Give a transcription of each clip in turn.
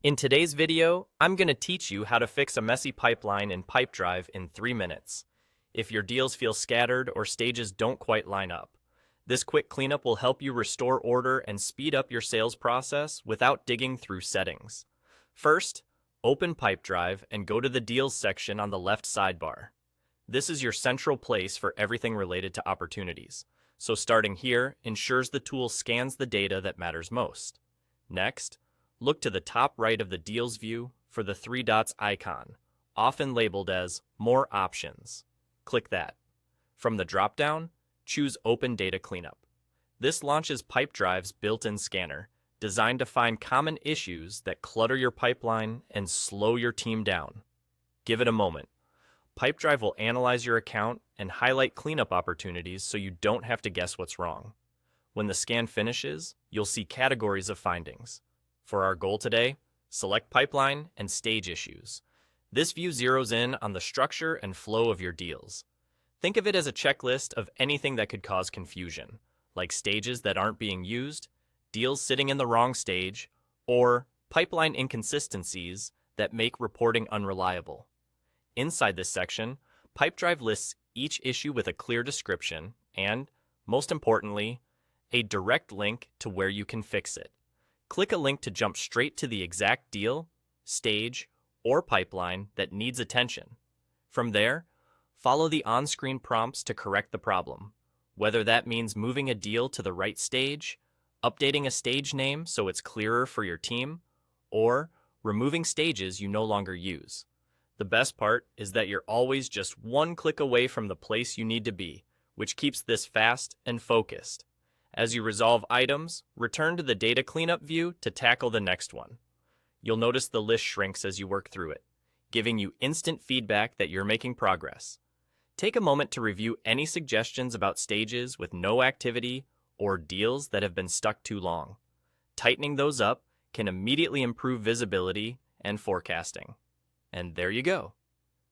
In today's video, I'm going to teach you how to fix a messy pipeline in Pipedrive in 3 minutes. If your deals feel scattered or stages don't quite line up, this quick cleanup will help you restore order and speed up your sales process without digging through settings. First, open Pipedrive and go to the Deals section on the left sidebar. This is your central place for everything related to opportunities, so starting here ensures the tool scans the data that matters most. Next, look to the top right of the Deals view for the three dots icon, often labeled as More Options. Click that. From the drop-down, choose Open Data Cleanup. This launches Pipedrive's built-in scanner, designed to find common issues that clutter your pipeline and slow your team down. Give it a moment. Pipedrive will analyze your account and highlight cleanup opportunities so you don't have to guess what's wrong. When the scan finishes, you'll see categories of findings. For our goal today, select pipeline and stage issues. This view zeroes in on the structure and flow of your deals. Think of it as a checklist of anything that could cause confusion, like stages that aren't being used, deals sitting in the wrong stage, or pipeline inconsistencies that make reporting unreliable. Inside this section, Pipedrive lists each issue with a clear description and, most importantly, a direct link to where you can fix it. Click a link to jump straight to the exact deal, stage, or pipeline that needs attention. From there, follow the on-screen prompts to correct the problem, whether that means moving a deal to the right stage, updating a stage name so it's clearer for your team, or removing stages you no longer use. The best part is that you're always just one click away from the place you need to be, which keeps this fast and focused. As you resolve items, return to the data cleanup view to tackle the next one. You'll notice the list shrinks as you work through it, giving you instant feedback that you're making progress. Take a moment to review any suggestions about stages with no activity or deals that have been stuck too long. Tightening those up can immediately improve visibility and forecasting. And there you go.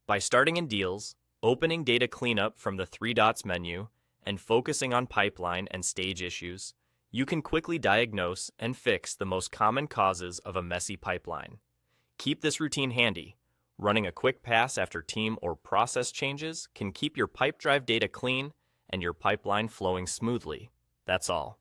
By starting in deals, opening data cleanup from the three dots menu, and focusing on pipeline and stage issues, you can quickly diagnose and fix the most common causes of a messy pipeline. Keep this routine handy. Running a quick pass after team or process changes can keep your Pipedrive data clean and your pipeline flowing smoothly. That's all.